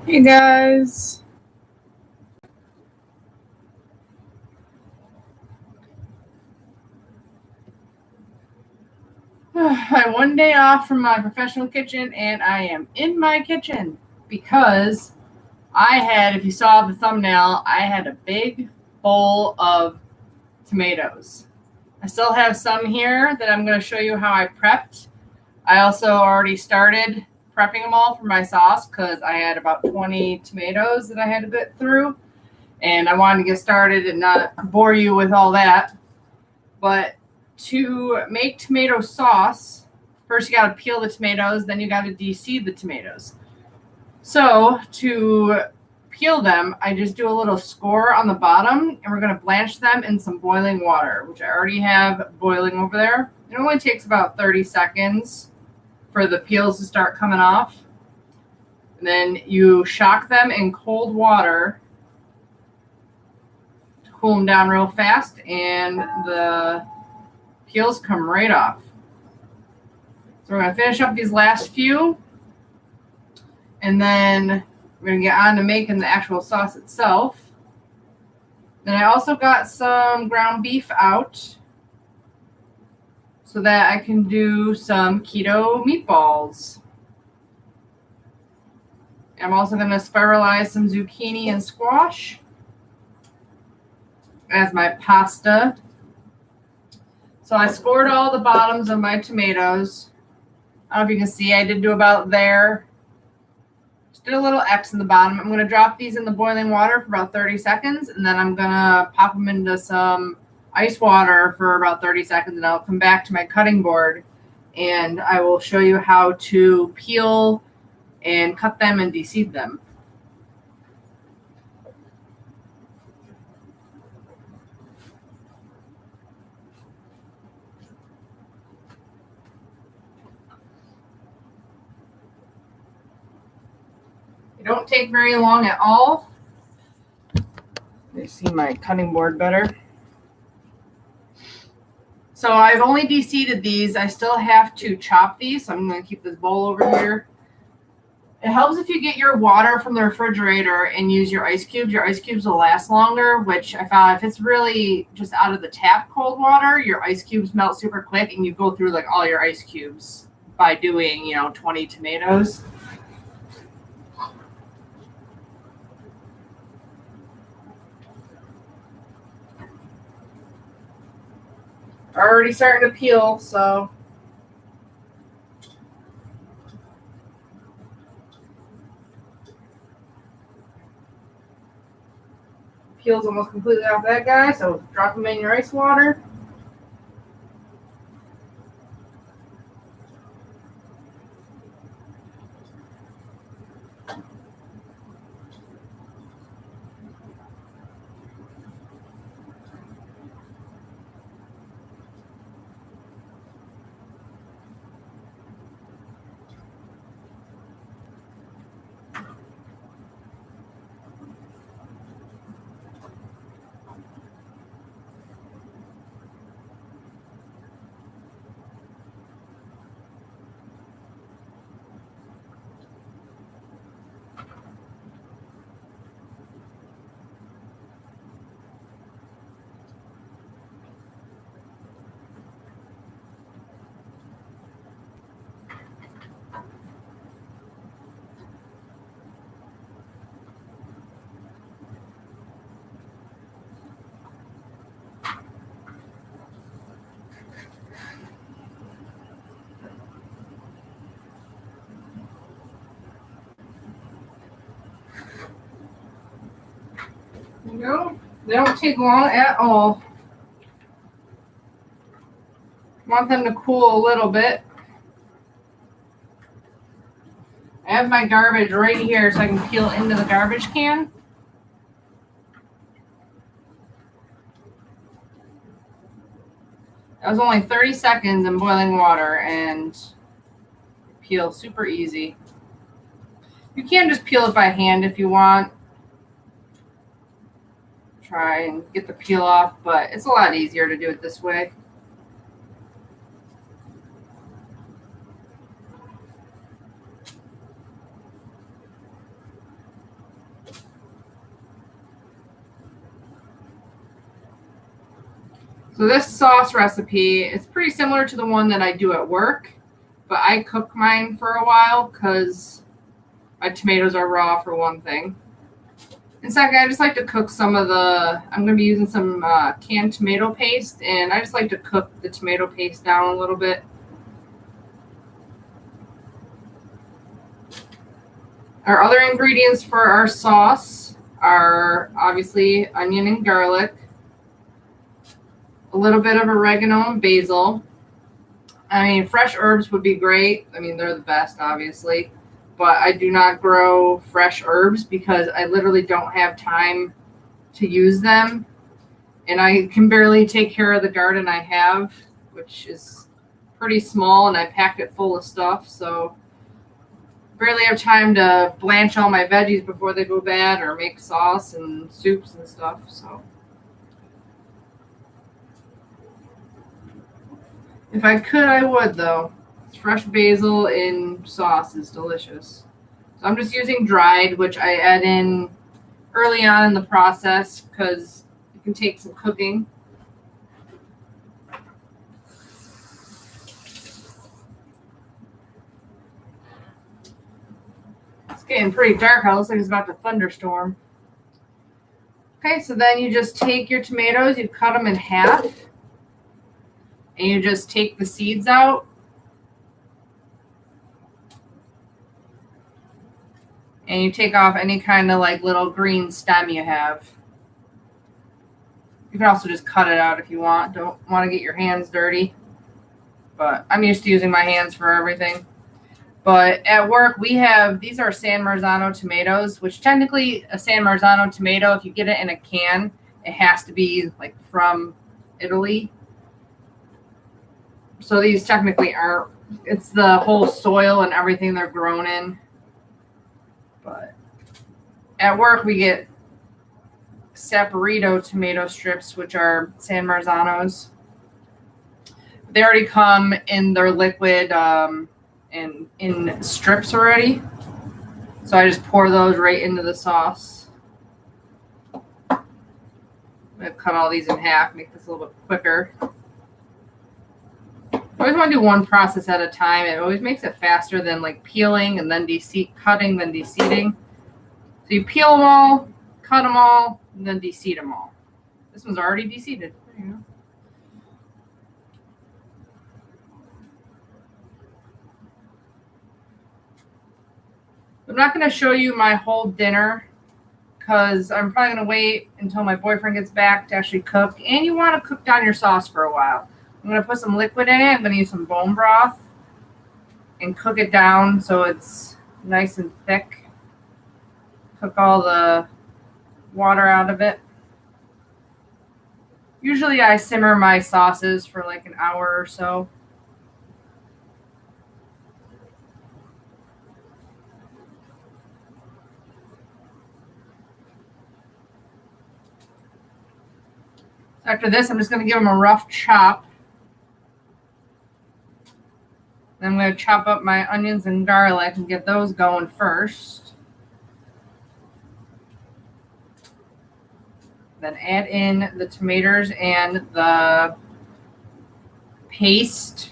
Hey guys. I have one day off from my professional kitchen and I am in my kitchen because if you saw the thumbnail, I had a big bowl of tomatoes. I still have some here that I'm going to show you how I prepped. I also already started prepping them all for my sauce because I had about 20 tomatoes that I had to get through. And I wanted to get started and not bore you with all that. But to make tomato sauce, first you got to peel the tomatoes, then you got to de-seed the tomatoes. So to peel them, I just do a little score on the bottom, and we're going to blanch them in some boiling water, which I already have boiling over there. It only takes about 30 seconds for the peels to start coming off. And then you shock them in cold water to cool them down real fast, and the peels come right off. So we're going to finish up these last few, and then we're going to get on to making the actual sauce itself. Then I also got some ground beef out so that I can do some keto meatballs. I'm also going to spiralize some zucchini and squash as my pasta. So I scored all the bottoms of my tomatoes. I don't know if you can see, I did do about there. Just did a little X in the bottom. I'm going to drop these in the boiling water for about 30 seconds, and then I'm going to pop them into some ice water for about 30 seconds, and I'll come back to my cutting board, and I will show you how to peel and cut them and de-seed them. They don't take very long at all. Let me see my cutting board better. So I've only de-seeded these. I still have to chop these, so I'm going to keep this bowl over here. It helps if you get your water from the refrigerator and use your ice cubes. Your ice cubes will last longer, which I found if it's really just out of the tap cold water, your ice cubes melt super quick and you go through like all your ice cubes by doing, 20 tomatoes. Already starting to peel, so peel's almost completely off that guy, so drop them in your ice water. They don't take long at all. Want them to cool a little bit. I have my garbage right here so I can peel into the garbage can. That was only 30 seconds in boiling water and peel super easy. You can just peel it by hand if you want. Try and get the peel off, but it's a lot easier to do it this way. So this sauce recipe is pretty similar to the one that I do at work, but I cook mine for a while because my tomatoes are raw for one thing. And second, I just like to cook some of I'm going to be using some canned tomato paste, and I just like to cook the tomato paste down a little bit. Our other ingredients for our sauce are obviously onion and garlic, a little bit of oregano and basil. I mean, fresh herbs would be great. I mean, they're the best, obviously. But I do not grow fresh herbs because I literally don't have time to use them. And I can barely take care of the garden I have, which is pretty small, and I packed it full of stuff. So barely have time to blanch all my veggies before they go bad or make sauce and soups and stuff. So if I could, I would, though. Fresh basil in sauce is delicious. So I'm just using dried, which I add in early on in the process because it can take some cooking. It's getting pretty dark out. It looks like it's about to thunderstorm. Okay, so then you just take your tomatoes, you cut them in half, and you just take the seeds out. And you take off any kind of like little green stem you have. You can also just cut it out if you want. Don't want to get your hands dirty. But I'm used to using my hands for everything. But at work, we have, these are San Marzano tomatoes, which technically a San Marzano tomato, if you get it in a can, it has to be like from Italy. So these technically aren't, it's the whole soil and everything they're grown in. But at work, we get Saporito tomato strips, which are San Marzanos. They already come in their liquid in strips already. So I just pour those right into the sauce. I'm going to cut all these in half, make this a little bit quicker. I always want to do one process at a time. It always makes it faster than like peeling and then cutting, then deseeding. So you peel them all, cut them all, and then deseed them all. This one's already deseeded. There you go. I'm not going to show you my whole dinner because I'm probably going to wait until my boyfriend gets back to actually cook. And you want to cook down your sauce for a while. I'm going to put some liquid in it. I'm going to use some bone broth and cook it down so it's nice and thick. Cook all the water out of it. Usually I simmer my sauces for like an hour or so. After this, I'm just going to give them a rough chop. Then I'm going to chop up my onions and garlic and get those going first. Then add in the tomatoes and the paste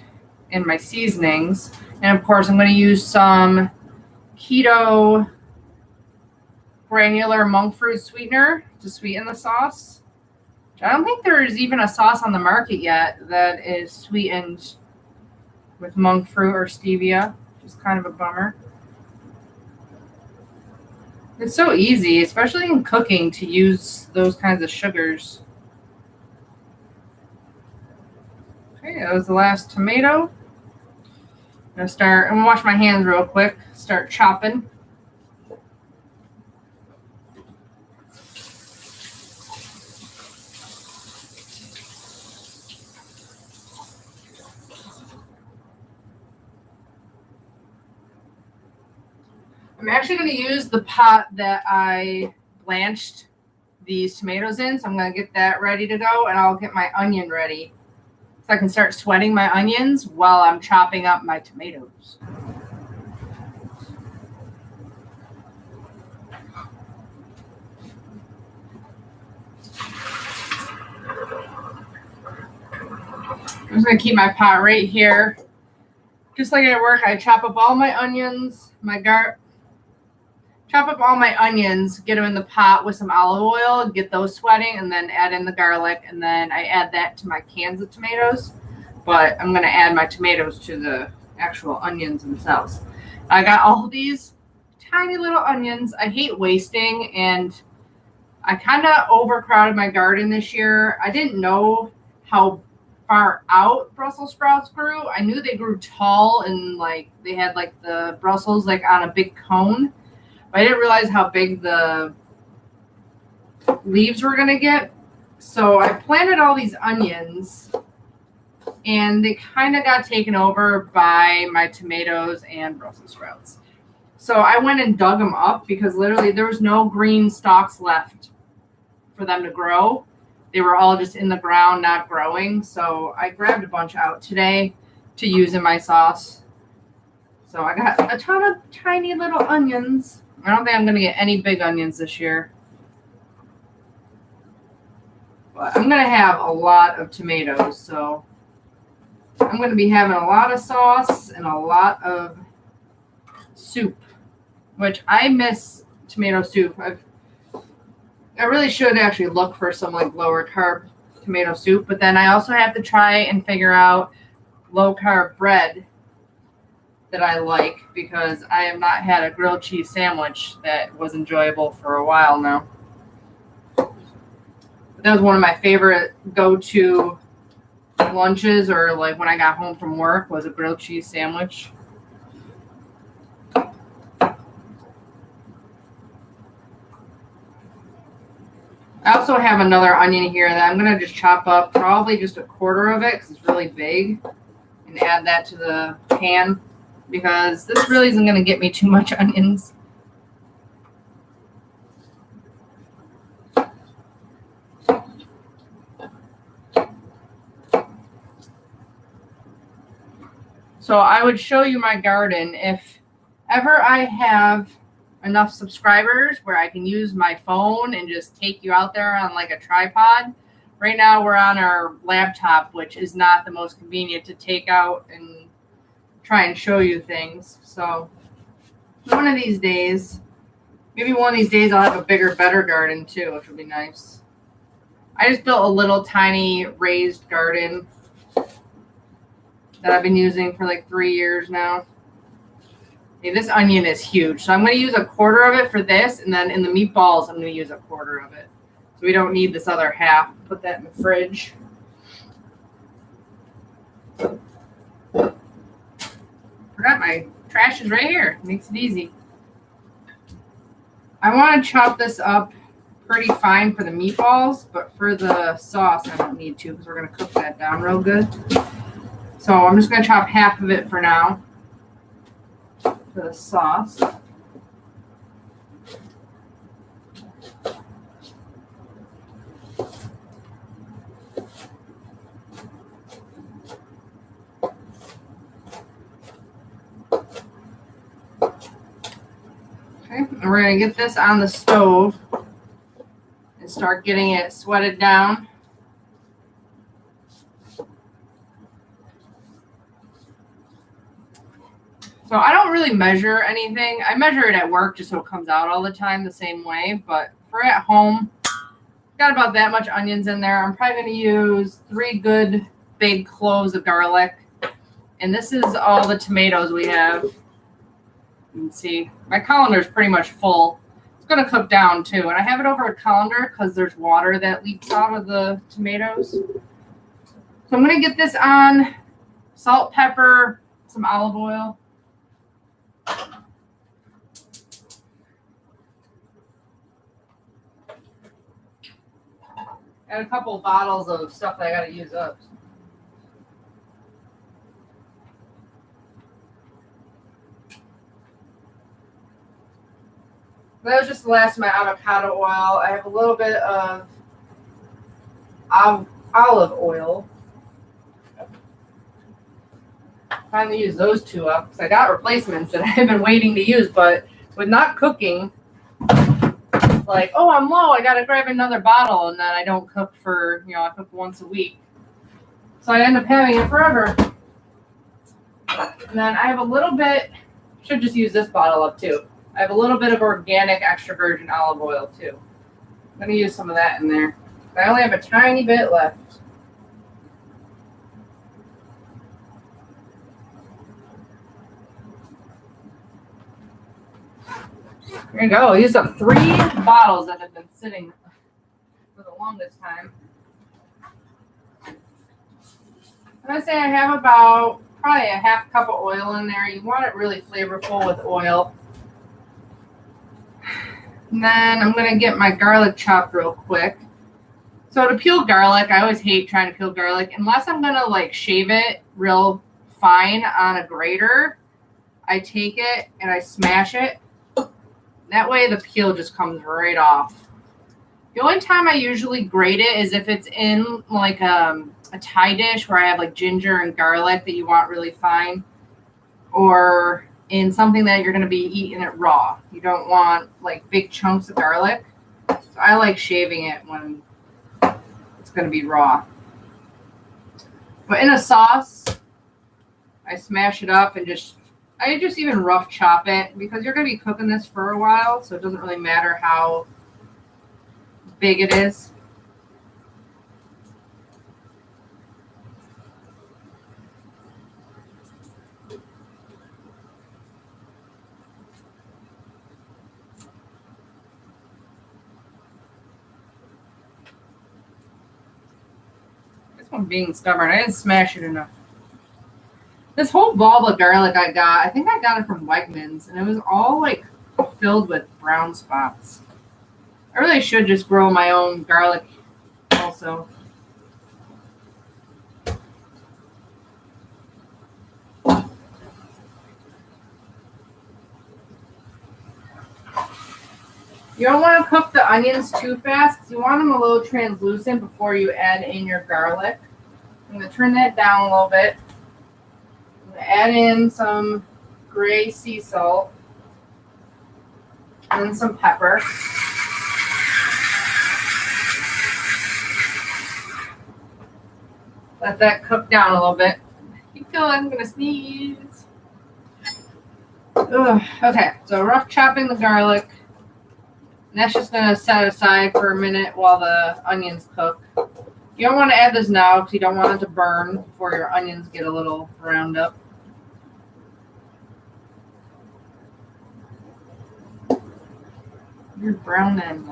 and my seasonings. And of course, I'm going to use some keto granular monk fruit sweetener to sweeten the sauce. I don't think there's even a sauce on the market yet that is sweetened with monk fruit or stevia, which is kind of a bummer. It's so easy, especially in cooking, to use those kinds of sugars. Okay, that was the last tomato. I'm gonna wash my hands real quick, start chopping. I'm actually going to use the pot that I blanched these tomatoes in, so I'm going to get that ready to go, and I'll get my onion ready so I can start sweating my onions while I'm chopping up my tomatoes. just going to keep my pot right here. Just like at work, I chop up all my onions, chop up all my onions, get them in the pot with some olive oil, get those sweating, and then add in the garlic, and then I add that to my cans of tomatoes. But I'm going to add my tomatoes to the actual onions themselves. I got all of these tiny little onions. I hate wasting, and I kind of overcrowded my garden this year. I didn't know how far out Brussels sprouts grew. I knew they grew tall and like they had like the Brussels like on a big cone. But I didn't realize how big the leaves were going to get. So I planted all these onions and they kind of got taken over by my tomatoes and Brussels sprouts. So I went and dug them up because literally there was no green stalks left for them to grow. They were all just in the ground, not growing. So I grabbed a bunch out today to use in my sauce. So I got a ton of tiny little onions. I don't think I'm going to get any big onions this year. But I'm going to have a lot of tomatoes. So I'm going to be having a lot of sauce and a lot of soup, which I miss tomato soup. I really should actually look for some like lower carb tomato soup, but then I also have to try and figure out low carb bread that I like because I have not had a grilled cheese sandwich that was enjoyable for a while now. But that was one of my favorite go-to lunches, or like when I got home from work, was a grilled cheese sandwich. I also have another onion here that I'm going to just chop up, probably just a quarter of it because it's really big, and add that to the pan because this really isn't going to get me too much onions. So I would show you my garden if ever I have enough subscribers where I can use my phone and just take you out there on like a tripod. Right now we're on our laptop, which is not the most convenient to take out and try and show you things. So one of these days, maybe one of these days I'll have a bigger, better garden too, which would be nice. I just built a little tiny raised garden that I've been using for like 3 years now. Okay, this onion is huge, so I'm going to use a quarter of it for this, and then in the meatballs, I'm going to use a quarter of it. So we don't need this other half. Put that in the fridge. Forgot my trash is right here. Makes it easy. I want to chop this up pretty fine for the meatballs, but for the sauce, I don't need to because we're going to cook that down real good. So I'm just going to chop half of it for now. The sauce. Okay, and we're going to get this on the stove and start getting it sweated down. So I don't really measure anything. I measure it at work just so it comes out all the time the same way. But for at home, got about that much onions in there. I'm probably going to use 3 good big cloves of garlic. And this is all the tomatoes we have. You can see my colander is pretty much full. It's going to cook down too. And I have it over a colander because there's water that leaks out of the tomatoes. So I'm going to get this on salt, pepper, some olive oil. And a couple of bottles of stuff that I got to use up. That was just the last of my avocado oil. I have a little bit of olive oil. Finally use those 2 up because I got replacements that I've been waiting to use, but with not cooking, like, oh, I'm low, I gotta grab another bottle, and then I don't cook for, I cook once a week. So I end up having it forever. And then I have a little bit, should just use this bottle up too. I have a little bit of organic extra virgin olive oil too. I'm going to use some of that in there. I only have a tiny bit left. There you go. I used up 3 bottles that have been sitting for the longest time. And I say I have about probably a half cup of oil in there. You want it really flavorful with oil. And then I'm going to get my garlic chopped real quick. So to peel garlic, I always hate trying to peel garlic. Unless I'm going to like shave it real fine on a grater, I take it and I smash it. That way the peel just comes right off. The only time I usually grate it is if it's in like a Thai dish where I have like ginger and garlic that you want really fine, or in something that you're going to be eating it raw. You don't want like big chunks of garlic. So I like shaving it when it's going to be raw. But in a sauce, I smash it up and I just even rough chop it because you're going to be cooking this for a while, so it doesn't really matter how big it is. This one being stubborn, I didn't smash it enough. This whole bulb of garlic I think I got it from Wegmans, and it was all like filled with brown spots. I really should just grow my own garlic also. You don't want to cook the onions too fast because you want them a little translucent before you add in your garlic. I'm going to turn that down a little bit. I'm going to add in some gray sea salt and some pepper. Let that cook down a little bit. I feel like I'm going to sneeze. Ugh. Okay, so rough chopping the garlic. And that's just going to set aside for a minute while the onions cook. You don't want to add this now because you don't want it to burn before your onions get a little browned up. You're browning.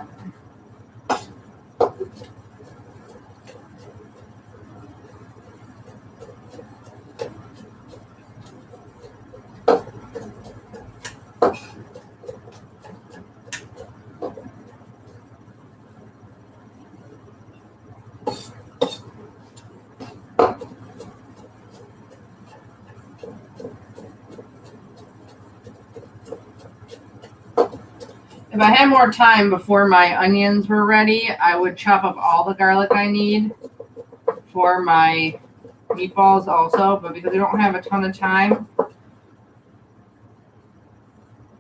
If I had more time before my onions were ready, I would chop up all the garlic I need for my meatballs also, but because I don't have a ton of time,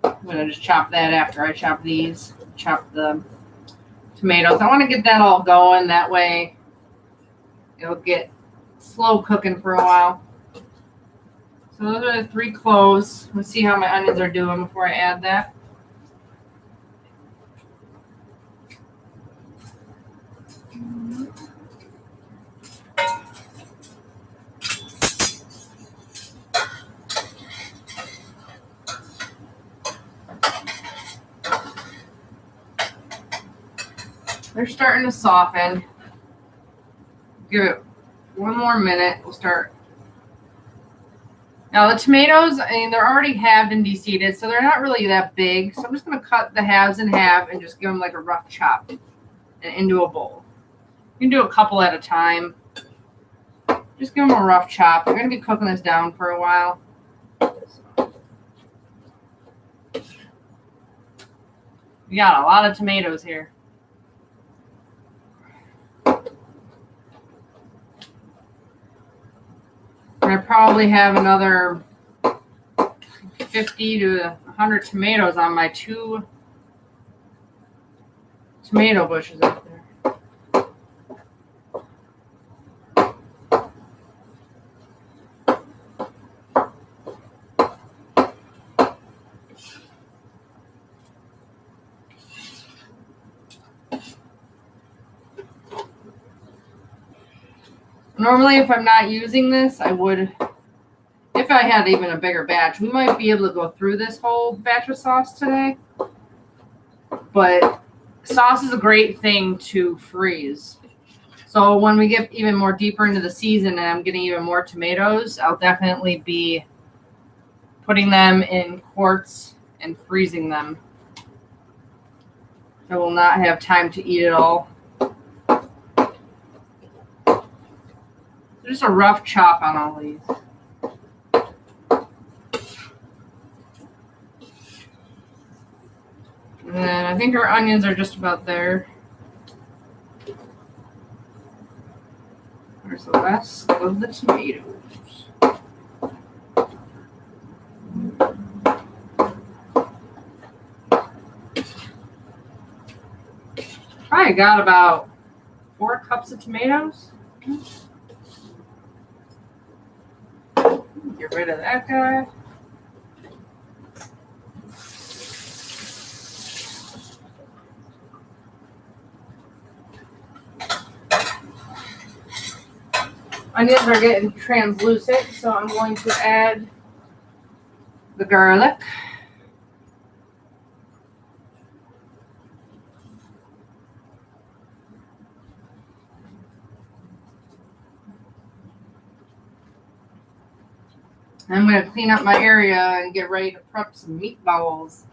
I'm going to just chop that after I chop these, chop the tomatoes. I want to get that all going, that way it'll get slow cooking for a while. So those are the 3 cloves. Let's see how my onions are doing before I add that. They're starting to soften. Give it one more minute. We'll start. Now the tomatoes, I mean, they're already halved and deseeded, so they're not really that big. So I'm just going to cut the halves in half and just give them like a rough chop and into a bowl. You can do a couple at a time. Just give them a rough chop. We're going to be cooking this down for a while. We got a lot of tomatoes here. I probably have another 50 to 100 tomatoes on my 2 tomato bushes up there. Normally, if I'm not using this, I would, if I had even a bigger batch, we might be able to go through this whole batch of sauce today. But sauce is a great thing to freeze. So when we get even more deeper into the season and I'm getting even more tomatoes, I'll definitely be putting them in quarts and freezing them. I will not have time to eat it all. Just a rough chop on all these. And then I think our onions are just about there. There's the rest of the tomatoes. Probably got about 4 cups of tomatoes. Get rid of that guy. Onions are getting translucent, so I'm going to add the garlic. I'm going to clean up my area and get ready to prep some meatballs.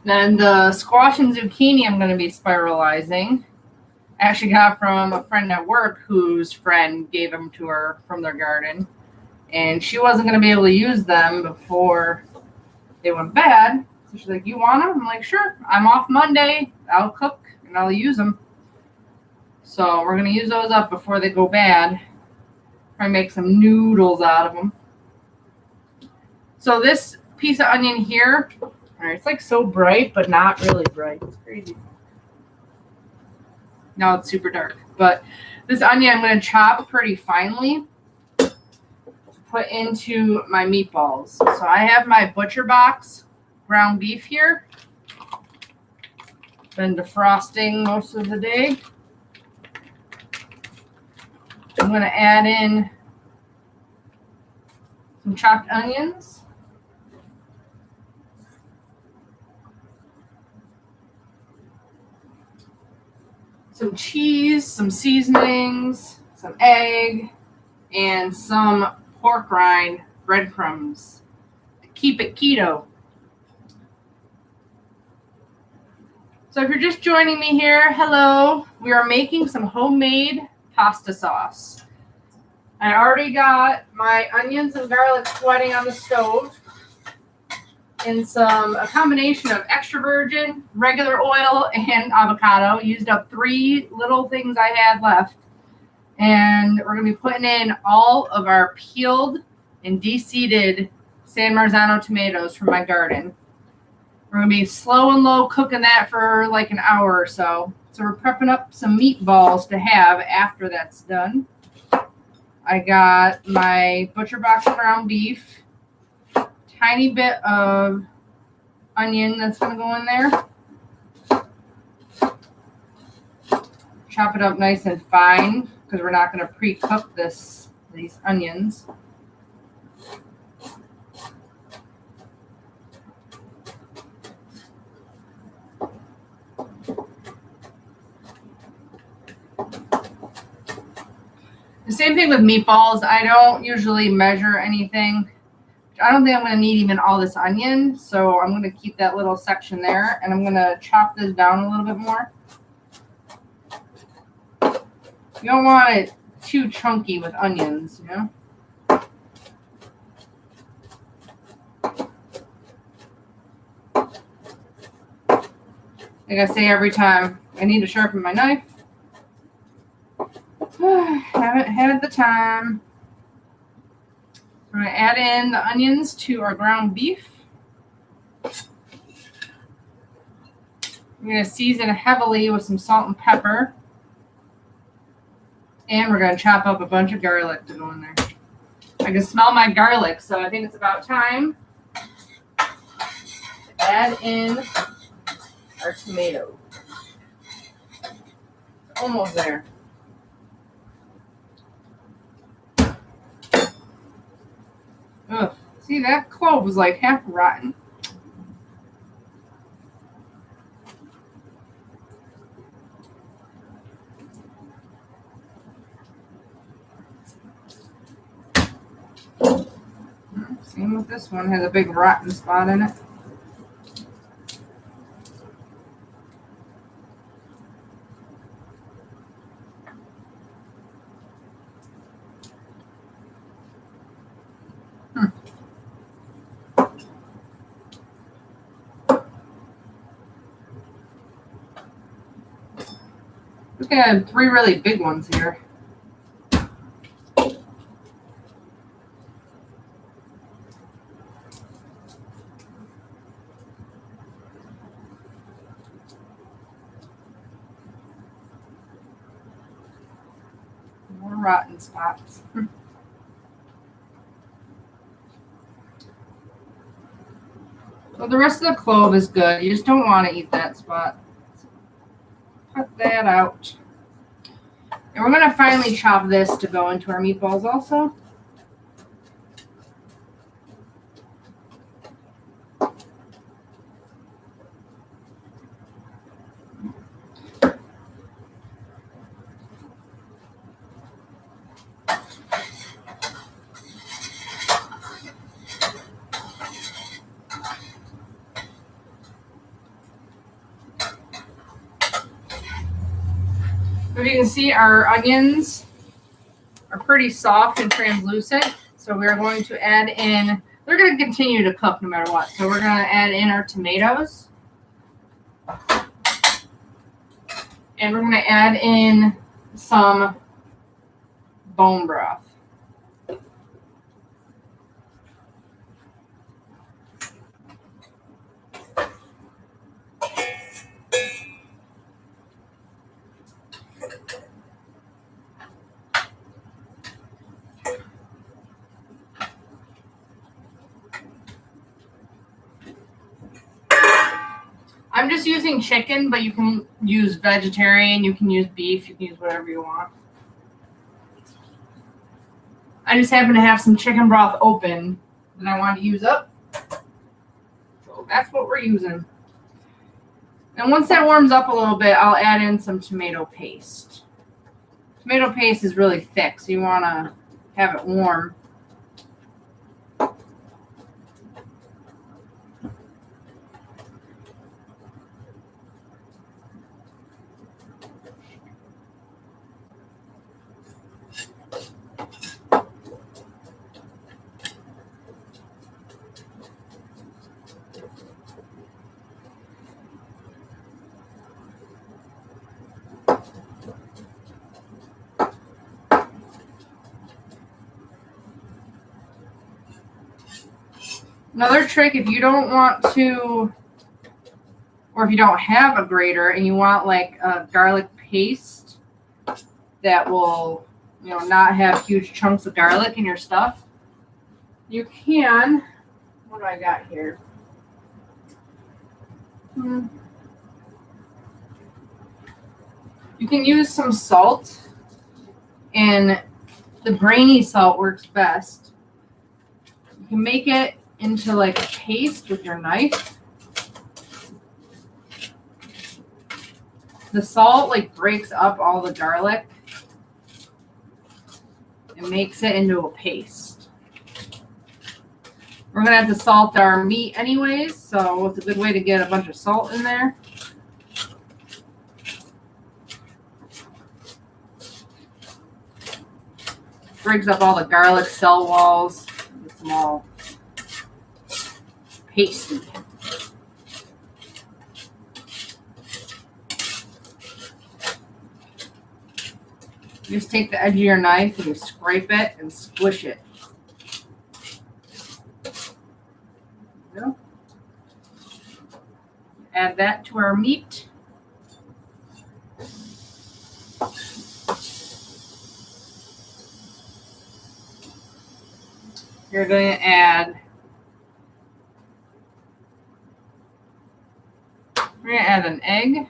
Then the squash and zucchini I'm going to be spiralizing. I actually got from a friend at work whose friend gave them to her from their garden. And she wasn't going to be able to use them before they went bad. So she's like, you want them? I'm like, sure. I'm off Monday. I'll cook and I'll use them. So we're going to use those up before they go bad. Try to make some noodles out of them. So this piece of onion here, all right, it's like so bright, but not really bright. It's crazy. Now it's super dark. But this onion I'm going to chop pretty finely to put into my meatballs. So I have my Butcher Box ground beef here. Been defrosting most of the day. I'm going to add in some chopped onions. Some cheese, some seasonings, some egg, and some pork rind breadcrumbs to keep it keto. So if you're just joining me here, hello. We are making some homemade pasta sauce. I already got my onions and garlic sweating on the stove in a combination of extra virgin, regular oil, and avocado. Used up 3 little things I had left. And we're going to be putting in all of our peeled and deseeded San Marzano tomatoes from my garden. We're going to be slow and low cooking that for like an hour or so. So we're prepping up some meatballs to have after that's done. I got my Butcher Box ground beef. Tiny bit of onion that's going to go in there. Chop it up nice and fine because we're not going to pre-cook these onions. The same thing with meatballs. I don't usually measure anything. I don't think I'm going to need even all this onion, so I'm going to keep that little section there, and I'm going to chop this down a little bit more. You don't want it too chunky with onions, you know? Like I say every time, I need to sharpen my knife. Haven't had the time. We're going to add in the onions to our ground beef. We're going to season heavily with some salt and pepper. And we're going to chop up a bunch of garlic to go in there. I I can smell my garlic, so I think it's about time to add in our tomato. Almost there. Ugh. See, that clove was like half rotten. Same with this one, has a big rotten spot in it. Look at 3 really big ones here. More rotten spots. So the rest of the clove is good. You just don't want to eat that spot. Cut that out. And we're going to finally chop this to go into our meatballs also. So you can see our onions are pretty soft and translucent. So we're going to add in, they're going to continue to cook no matter what. So we're going to add in our tomatoes. And we're going to add in some bone broth. I'm just using chicken, but you can use vegetarian, you can use beef, you can use whatever you want. I just happen to have some chicken broth open that I want to use up. So that's what we're using. And once that warms up a little bit, I'll add in some tomato paste. Tomato paste is really thick, so you want to have it warm. Another trick, if you don't want to, or if you don't have a grater and you want like a garlic paste that will, not have huge chunks of garlic in your stuff, you can, what do I got here? You can use some salt, and the grainy salt works best. You can make it into like a paste with your knife. The salt like breaks up all the garlic and makes it into a paste. We're gonna have to salt our meat anyways, so it's a good way to get a bunch of salt in there. Breaks up all the garlic cell walls. Gets them all pasty. You just take the edge of your knife and you scrape it and squish it. There you go. Add that to our meat. You're going to add, we're going to add an egg. And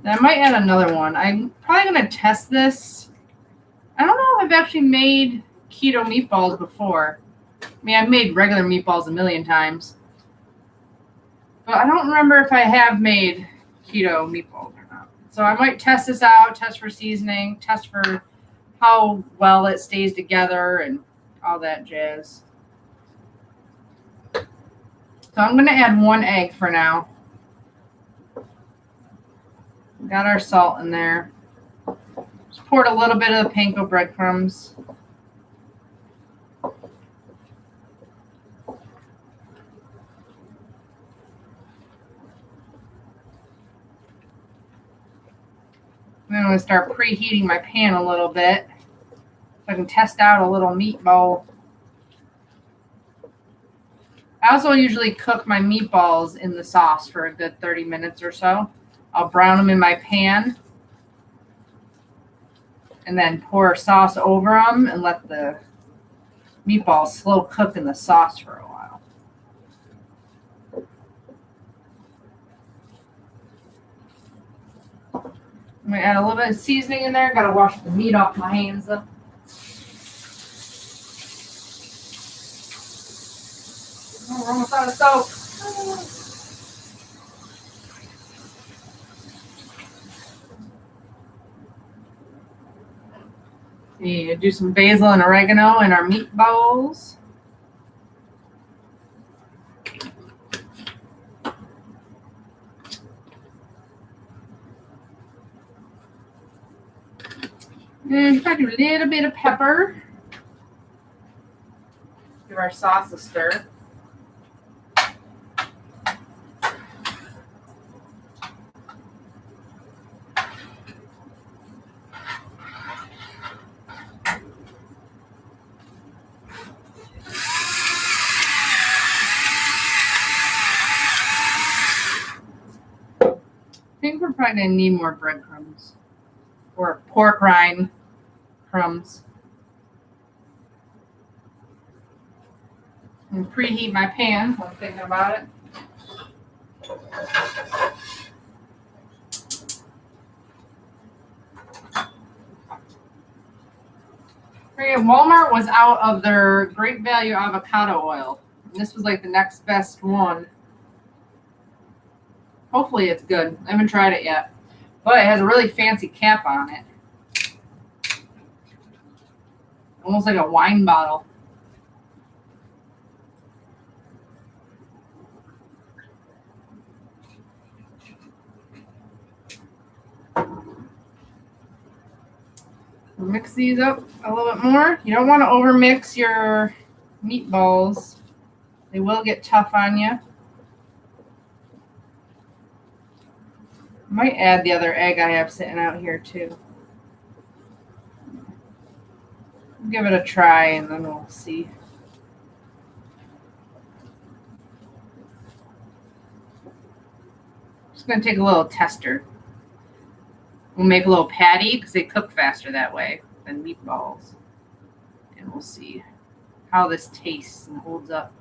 I might add another one. I'm probably going to test this. I don't know if I've actually made keto meatballs before. I mean, I've made regular meatballs a million times. But I don't remember if I have made keto meatballs or not. So I might test this out, test for seasoning, test for how well it stays together and all that jazz. So I'm going to add one egg for now. Got our salt in there. Just poured a little bit of the panko breadcrumbs. I'm going to start preheating my pan a little bit so I can test out a little meatball. I also usually cook my meatballs in the sauce for a good 30 minutes or so. I'll brown them in my pan and then pour sauce over them and let the meatballs slow cook in the sauce for a while. I'm going to add a little bit of seasoning in there. Got to wash the meat off my hands though. Oh, we're almost out of soap. Do some basil and oregano in our meatballs. And try to do a little bit of pepper. Give our sauce a stir. I think we're probably going to need more breadcrumbs or pork rind crumbs. And preheat my pan while I'm thinking about it. Walmart was out of their great value avocado oil. And this was like the next best one. Hopefully it's good. I haven't tried it yet. But it has a really fancy cap on it. Almost like a wine bottle. Mix these up a little bit more. You don't want to overmix your meatballs. They will get tough on you. Might add the other egg I have sitting out here too. Give it a try and then we'll see. Just going to take a little tester. We'll make a little patty because they cook faster that way than meatballs. And we'll see how this tastes and holds up.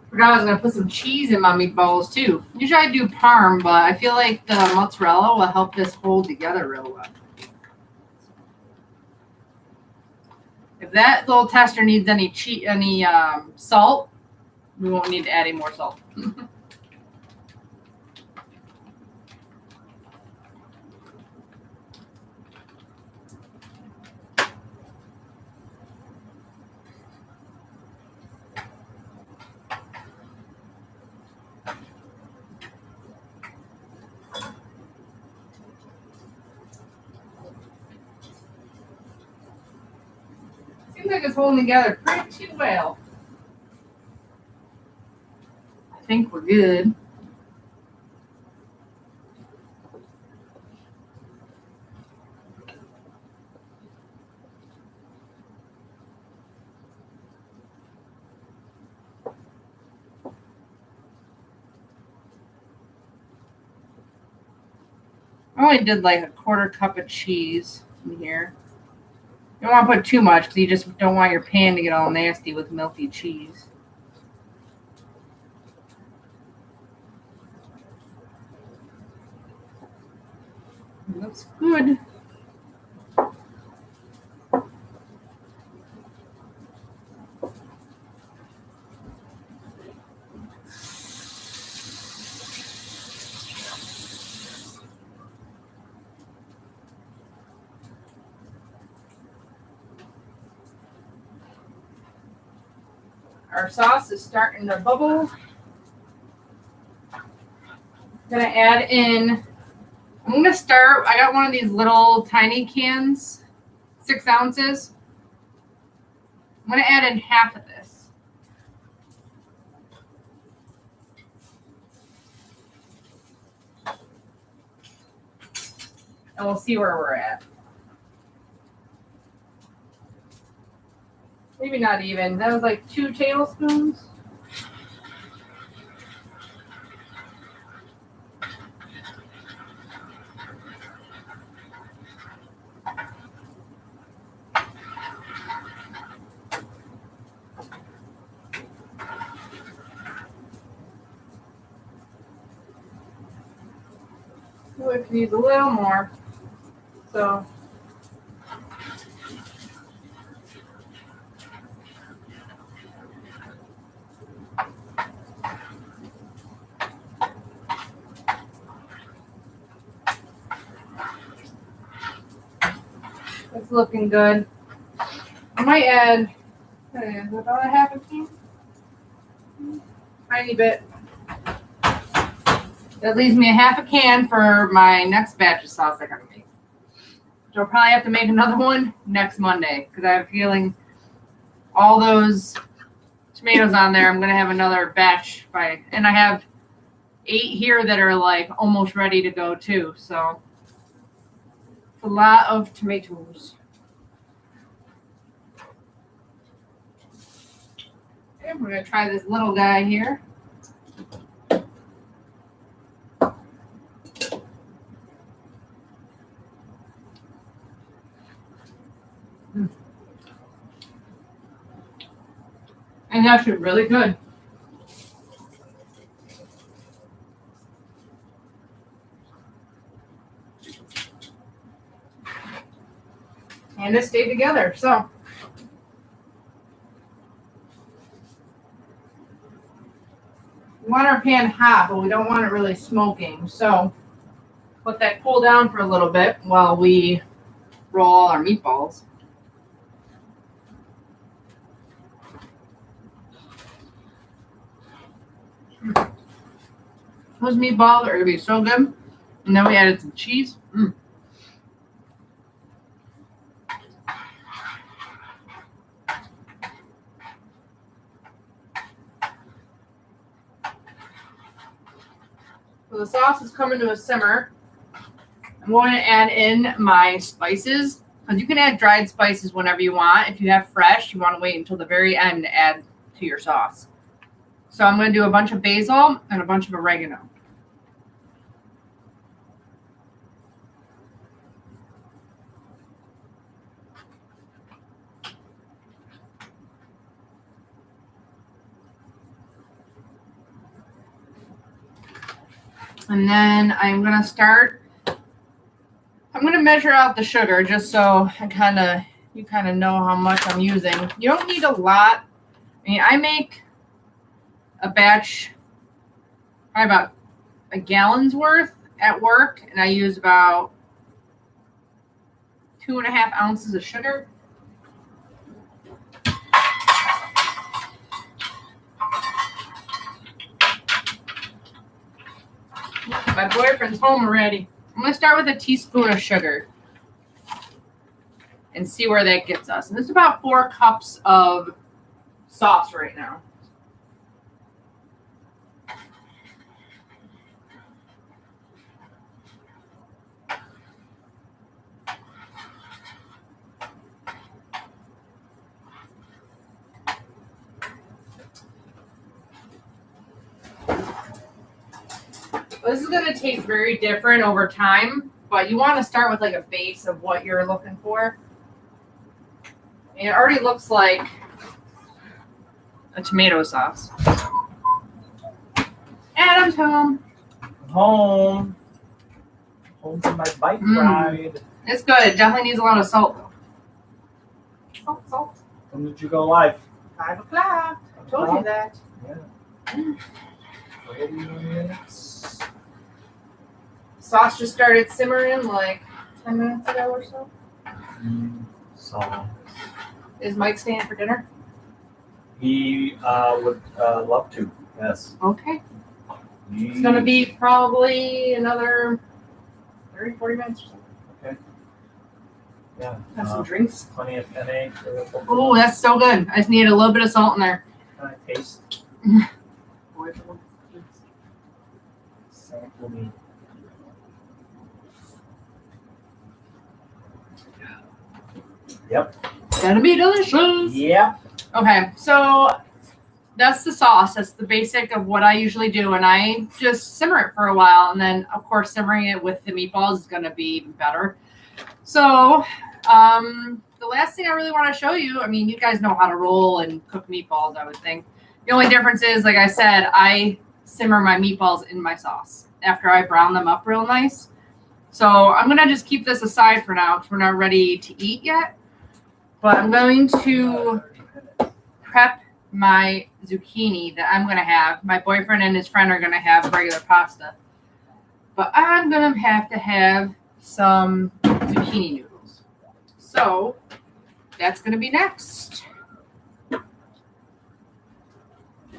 Forgot I was going to put some cheese in my meatballs too. Usually I do parm, but I feel like the mozzarella will help this hold together real well. If that little tester needs any salt, we won't need to add any more salt. Seems like it's holding together pretty well. I think we're good. I only did like a 1/4 cup of cheese in here. You don't want to put too much because you just don't want your pan to get all nasty with milky cheese. It looks good. Our sauce is starting to bubble. Gonna add in, I'm gonna start, I got one of these little tiny cans, 6 ounces. I'm gonna add in half of this. And we'll see where we're at. Maybe not even. That was like 2 tablespoons. Ooh, it could use a little more. So it's looking good. I might add about a half a can. Tiny bit. That leaves me a half a can for my next batch of sauce I gotta make. So I'll probably have to make another one next Monday because I have a feeling all those tomatoes on there, I'm gonna have another batch and I have 8 here that are like almost ready to go too. So it's a lot of tomatoes. Okay, we're gonna try this little guy here. And it's actually really good. And it stayed together. So we want our pan hot, but we don't want it really smoking. So let that cool down for a little bit while we roll our meatballs. Those meatballs are gonna be so good. And then we added some cheese. So the sauce is coming to a simmer. I'm going to add in my spices. Because you can add dried spices whenever you want. If you have fresh, you want to wait until the very end to add to your sauce. So I'm going to do a bunch of basil and a bunch of oregano. And then I'm going to measure out the sugar just so you kind of know how much I'm using. You don't need a lot. I mean, I make a batch, probably about a gallon's worth at work, and I use about 2.5 ounces of sugar. My boyfriend's home already. I'm going to start with a teaspoon of sugar and see where that gets us. And this is about 4 cups of sauce right now. This is going to taste very different over time. But you want to start with like a base of what you're looking for. And it already looks like a tomato sauce. Adam's home. Home to my bike ride. It's good. It definitely needs a lot of salt though. Salt. When did you go live? 5 o'clock. I told you that. Yeah. 40 minutes. Sauce just started simmering like 10 minutes ago or so. So Is Mike staying for dinner? he would love to. Yes. Okay. It's going to be probably another 30, 40 minutes or so. Okay. Yeah. Have some drinks. Plenty of penne. Oh, that's so good. I just need a little bit of salt in there. Can I taste? Sample me. Yep. Gonna be delicious. Yep. Okay, so that's the sauce. That's the basic of what I usually do, and I just simmer it for a while, and then of course simmering it with the meatballs is gonna be even better. So the last thing I really want to show you, I mean, you guys know how to roll and cook meatballs, I would think. The only difference is, like I said, I simmer my meatballs in my sauce after I brown them up real nice. So I'm gonna just keep this aside for now because we're not ready to eat yet. But I'm going to prep my zucchini that I'm going to have. My boyfriend and his friend are going to have regular pasta. But I'm going to have some zucchini noodles. So that's going to be next.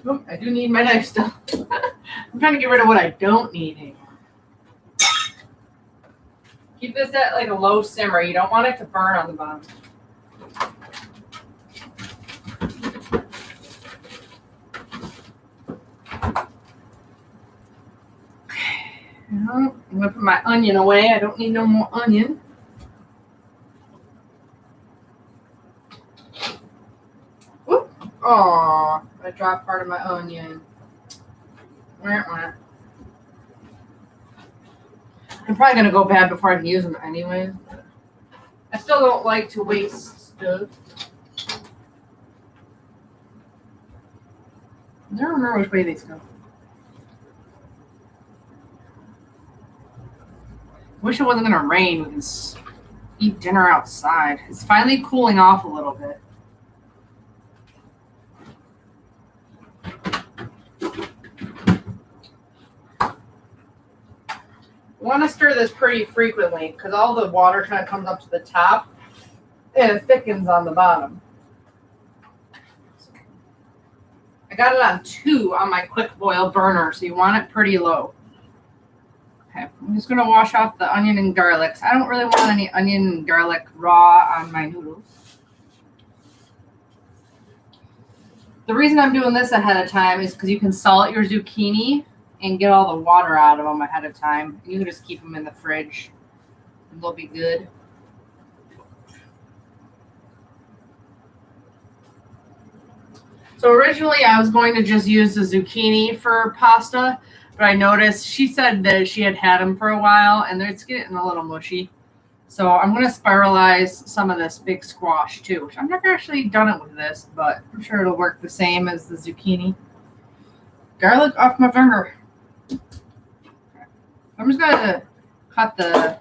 Oh, I do need my knife still. I'm trying to get rid of what I don't need anymore. Keep this at like a low simmer. You don't want it to burn on the bottom. I'm going to put my onion away. I don't need no more onion. Oop. Oh, I dropped part of my onion. I'm probably going to go bad before I can use them anyway. I still don't like to waste stuff. I don't remember which way these go. Wish it wasn't going to rain. We can eat dinner outside. It's finally cooling off a little bit. You want to stir this pretty frequently because all the water kind of comes up to the top and it thickens on the bottom. I got it on 2 on my quick boil burner, so you want it pretty low. Okay, I'm just going to wash off the onion and garlic. I don't really want any onion and garlic raw on my noodles. The reason I'm doing this ahead of time is because you can salt your zucchini and get all the water out of them ahead of time. You can just keep them in the fridge and they'll be good. So originally I was going to just use the zucchini for pasta, but I noticed she said that she had them for a while and it's getting a little mushy. So I'm going to spiralize some of this big squash too. I've never actually done it with this, but I'm sure it'll work the same as the zucchini. Garlic off my finger. I'm just going to cut the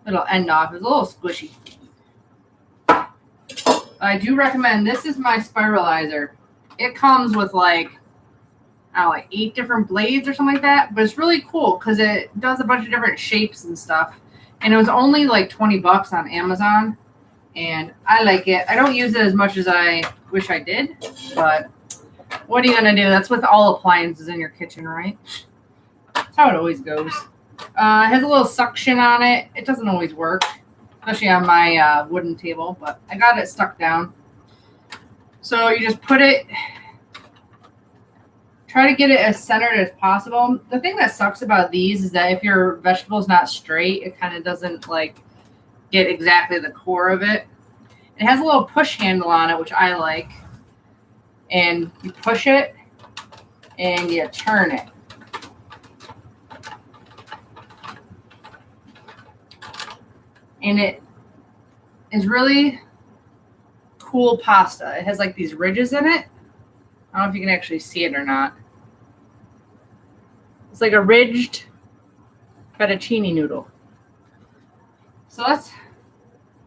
little end off. It's a little squishy. I do recommend, this is my spiralizer. It comes with like 8 different blades or something like that. But it's really cool because it does a bunch of different shapes and stuff. And it was only like $20 on Amazon. And I like it. I don't use it as much as I wish I did. But what are you going to do? That's with all appliances in your kitchen, right? That's how it always goes. It has a little suction on it. It doesn't always work. Especially on my wooden table. But I got it stuck down. So you just put it... Try to get it as centered as possible. The thing that sucks about these is that if your vegetable's not straight, it kind of doesn't like get exactly the core of it. It has a little push handle on it, which I like. And you push it and you turn it. And it is really cool pasta. It has like these ridges in it. I don't know if you can actually see it or not. It's like a ridged fettuccine noodle. So that's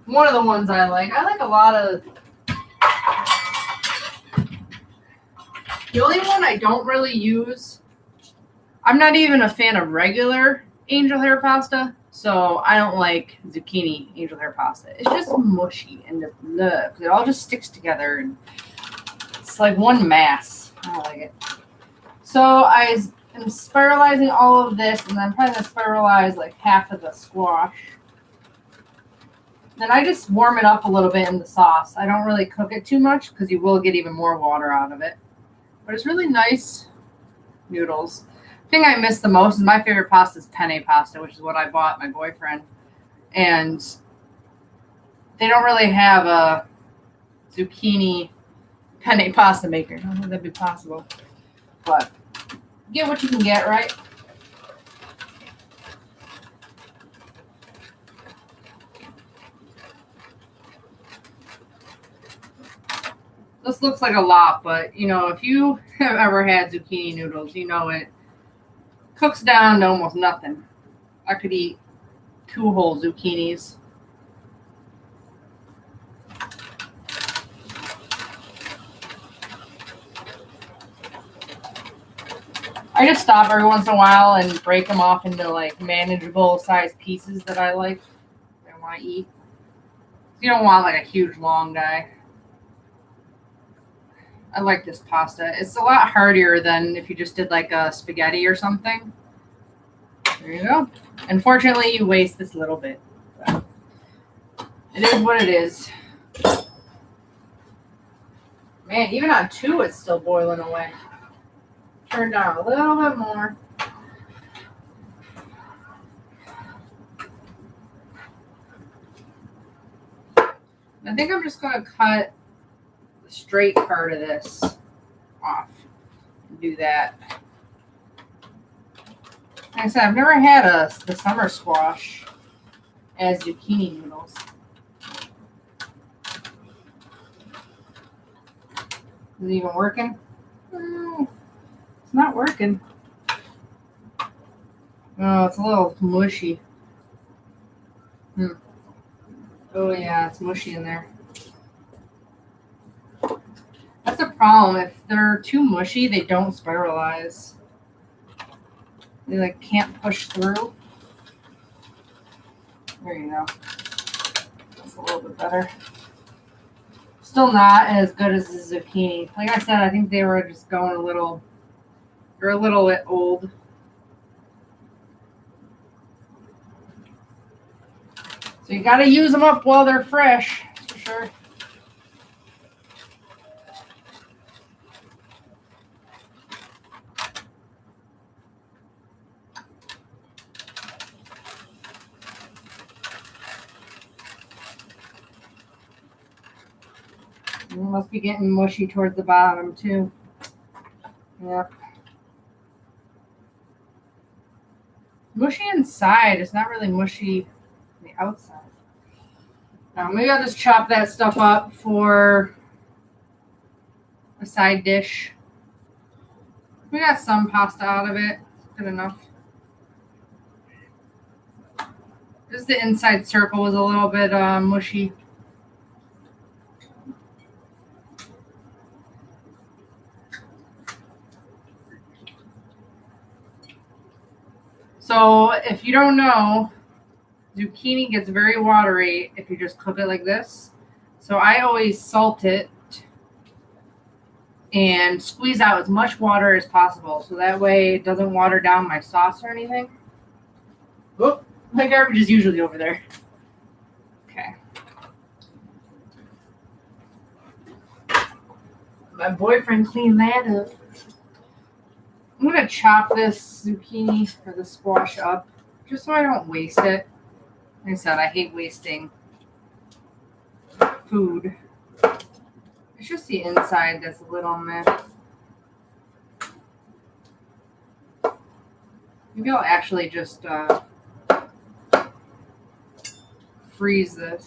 one of the ones I like. I like a lot of. The only one I don't really use, I'm not even a fan of regular angel hair pasta, so I don't like zucchini angel hair pasta. It's just mushy and it all just sticks together and it's like one mass. I don't like it. So I am spiralizing all of this, and then I'm trying to spiralize like half of the squash. Then I just warm it up a little bit in the sauce. I don't really cook it too much because you will get even more water out of it. But it's really nice noodles. The thing I miss the most is my favorite pasta is penne pasta, which is what I bought my boyfriend. And they don't really have a zucchini penne pasta maker. I don't think that'd be possible. But get what you can get, right? This looks like a lot, but you know, if you have ever had zucchini noodles, you know it cooks down to almost nothing. I could eat 2 whole zucchinis. I just stop every once in a while and break them off into like manageable size pieces that I like, that I want to eat. You don't want like a huge long guy. I like this pasta. It's a lot hardier than if you just did like a spaghetti or something. There you go. Unfortunately, you waste this little bit. But it is what it is. Man, even on 2, it's still boiling away. Turn down a little bit more. I think I'm just going to cut the straight part of this off and do that. Like I said, I've never had the summer squash as zucchini noodles. Is it even working? It's not working. Oh, it's a little mushy. Oh yeah, it's mushy in there. That's a problem. If they're too mushy, they don't spiralize. They like can't push through. There you go. That's a little bit better. Still not as good as the zucchini. Like I said, I think they were just going a little bit old. So you gotta use them up while they're fresh, for sure. It must be getting mushy towards the bottom too. Yep. Mushy inside. It's not really mushy on the outside. Now maybe I'll just chop that stuff up for a side dish. We got some pasta out of it. Good enough. Just the inside circle was a little bit mushy. So if you don't know, zucchini gets very watery if you just cook it like this. So I always salt it and squeeze out as much water as possible. So that way it doesn't water down my sauce or anything. Oop, my garbage is usually over there. Okay. My boyfriend cleaned that up. I'm going to chop this zucchini or the squash up just so I don't waste it. Like I said, I hate wasting food. It's just the inside that's a little meh. Maybe I'll actually just freeze this.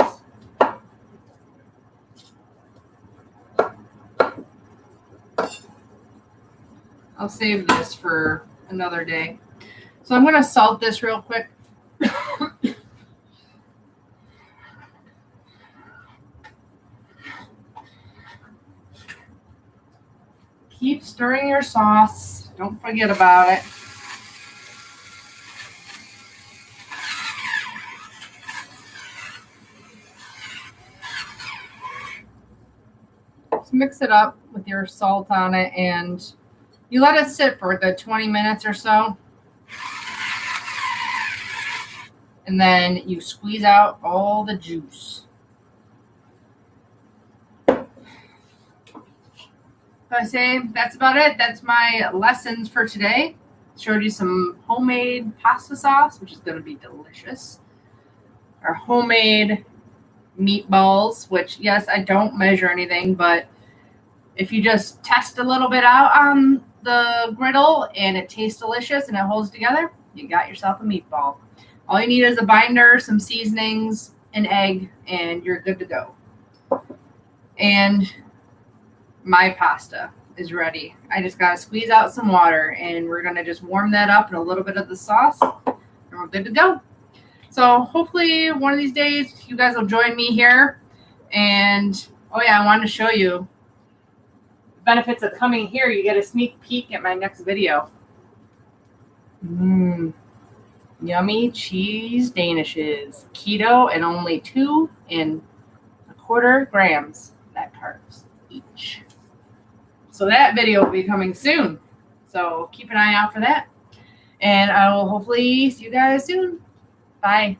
I'll save this for another day. So I'm going to salt this real quick. Keep stirring your sauce. Don't forget about it. Just mix it up with your salt on it, and you let it sit for a good 20 minutes or so. And then you squeeze out all the juice. I say that's about it. That's my lessons for today. Showed you some homemade pasta sauce, which is going to be delicious. Our homemade meatballs, which, yes, I don't measure anything, but if you just test a little bit out on the griddle and it tastes delicious and it holds together, you got yourself a meatball. All you need is a binder, some seasonings, an egg, and you're good to go. And my pasta is ready. I just got to squeeze out some water, and we're going to just warm that up in a little bit of the sauce, and we're good to go. So hopefully one of these days you guys will join me here. And, oh yeah, I wanted to show you the benefits of coming here. You get a sneak peek at my next video. Yummy cheese danishes. Keto and only 2.25 grams net carbs each. So that video will be coming soon. So keep an eye out for that. And I will hopefully see you guys soon. Bye.